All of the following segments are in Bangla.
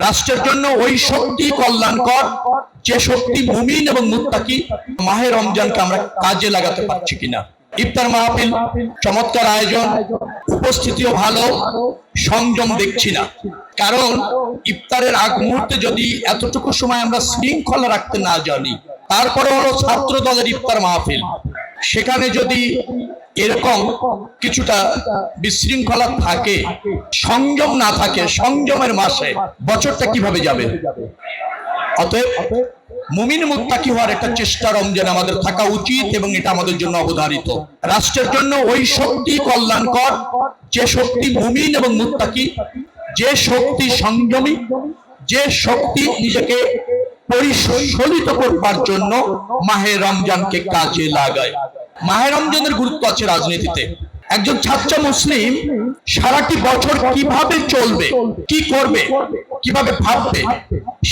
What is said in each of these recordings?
রাষ্ট্রের জন্য ওই শক্তি কল্যাণকর যে শক্তি মুমিন এবং মুত্তাকি। মাহে রমজানকে আমরা কাজে লাগাতে পারছি কিনা। ইফতার মাহফিল চমৎকার আয়োজন, উপস্থিতিও ভালো, সংযম দেখছি না। কারণ ইফতারের আগ মুহূর্তে যদি এতটুকু সময় আমরা শৃঙ্খলা রাখতে না জানি, তারপরে হলো ছাত্র দলের ইফতার মাহফিল, সেখানে যদি এরকম কিছুটা বিশৃঙ্খলা থাকে, সংযম না থাকে, সংযমের মাসে বছরটা কিভাবে যাবে? অতএব মুমিন মুত্তাকি হওয়ার একটা চেষ্টা রমজান আমাদের থাকা উচিত এবং এটা আমাদের জন্য অবধারিত। রাষ্ট্রের জন্য ওই শক্তি কল্যাণকর যে শক্তি মুমিন এবং মুত্তাকি, যে শক্তি সংযমী, যে শক্তি নিজেকে পরিশোধিত করবার জন্য মাহে রমজানকে কাজে লাগায়। মাহে রমজানের গুরুত্ব আছে রাজনীতিতে। একজন ছাত্র মুসলিম সারাটি বছর কিভাবে চলবে, কি করবে, কিভাবে ভাববে,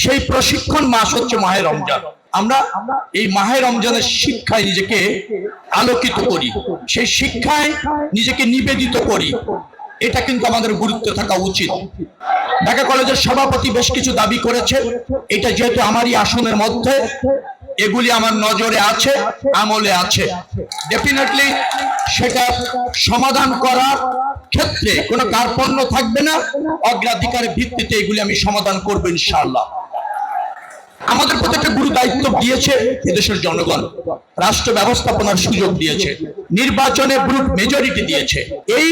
সেই প্রশিক্ষণ মাস হচ্ছে মাহে রমজান। আমরা এই মাহে রমজানের শিক্ষায় নিজেকে আলোকিত করি, সেই শিক্ষায় নিজেকে নিবেদিত করি। এটা কিন্তু আমাদের গুরুত্ব থাকা উচিত। ঢাকা কলেজের সভাপতি বেশ কিছু দাবি করেছে, এটা যেহেতু আমারই আসনের মধ্যে, এগুলি আমার নজরে আছে, আমলে আছে। ডেফিনেটলি সেটা সমাধান করার ক্ষেত্রে কোনো কার্পণ্য থাকবে না, অগ্রাধিকারের ভিত্তিতে এগুলি আমি সমাধান করব ইনশাআল্লাহ। আমাদের প্রতি একটা গুরু দায়িত্ব দিয়েছে এদেশের জনগণ, রাষ্ট্র ব্যবস্থাপনার সুযোগ দিয়েছে, নির্বাচনে ব্রুট মেজরিটি দিয়েছে। এই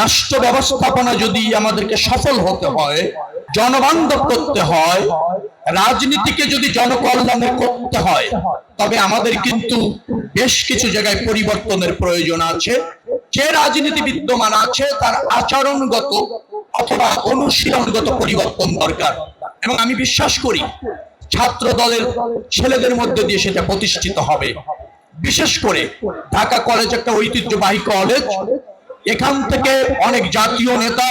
রাষ্ট্র ব্যবস্থাপনা যদি আমাদেরকে সফল হতে হয়, জনবান্ধব করতে হয়, রাজনীতিকে যদি জনকল্যাণে করতে হয়, তবে আমাদের কিন্তু বেশ কিছু জায়গায় পরিবর্তনের প্রয়োজন আছে। যে রাজনীতি বিদ্যমান আছে তার আচরণগত অথবা অনুশীলনগত পরিবর্তন দরকার, এবং আমি বিশ্বাস করি ছাত্র দলের ছেলেদের মধ্যে দিয়ে সেটা প্রতিষ্ঠিত হবে। বিশেষ করে ঢাকা কলেজ একটা ঐতিহ্যবাহী কলেজ, এখান থেকে অনেক জাতীয় নেতা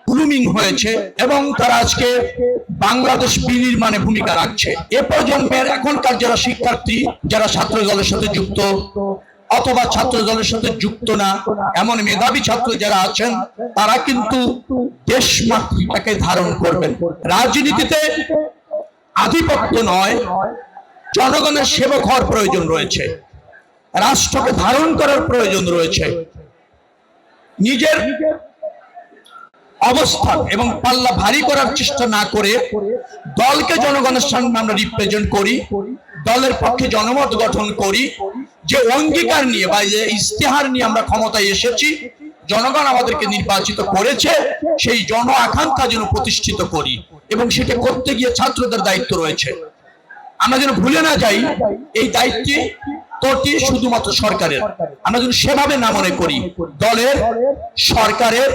গ্রুমিং হয়েছে এবং তারা আজকে বাংলাদেশ বিনির্মাণে ভূমিকা রাখছে। এ প্রজন্মের এখনকার যারা শিক্ষার্থী, যারা ছাত্র দলের সাথে যুক্ত অথবা ছাত্র দলের সাথে যুক্ত না, এমন মেধাবী ছাত্র যারা আছেন, তারা কিন্তু দেশ মাতৃকাকে ধারণ করবেন। রাজনীতিতে আধিপত্য নয়, জনগণের সেবক হওয়ার প্রয়োজন রয়েছে, রাষ্ট্রকে ধারণ করার প্রয়োজন রয়েছে। নিজের অবস্থান এবং পাল্লা ভারী করার চেষ্টা না করে দলকে জনগণের সামনে আমরা রিপ্রেজেন্ট করি, দলের পক্ষে জনমত গঠন করি, যে অঙ্গীকার নিয়ে বা যে ইস্তেহার নিয়ে আমরা ক্ষমতায় এসেছি, জনগণ আমাদেরকে নির্বাচিত করেছে, সেই জন আকাঙ্ক্ষা যেন প্রতিষ্ঠিত করি, এবং সেটা করতে গিয়ে ছাত্রদের দায়িত্ব রয়েছে। আমরা যেন ভুলে না যাই এই দায়িত্বটি শুধুমাত্র সরকারের, আমরা যেন সেভাবে না মনে করি দলের, সরকারের,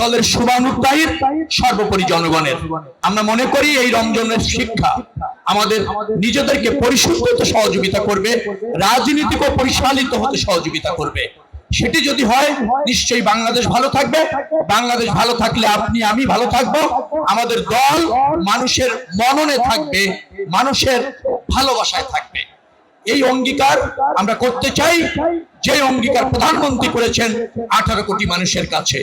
দলের শুভানুধ্যায়ীর, সর্বোপরি জনগণের। আমরা মনে করি এই রমজানের শিক্ষা আমাদের নিজেদেরকে পরিশুদ্ধ হতে সহযোগিতা করবে, রাজনীতিকে পরিচালিত হতে সহযোগিতা করবে। সেটি যদি হয়, নিশ্চয়ই বাংলাদেশ ভালো থাকবে। বাংলাদেশ ভালো থাকলে আপনি আমি ভালো থাকবো, আমাদের দল মানুষের মননে থাকবে, মানুষের ভালোবাসায় থাকবে। এই অঙ্গীকার আমরা করতে চাই, যে অঙ্গীকার প্রধানমন্ত্রী করেছেন 18 কোটি মানুষের কাছে।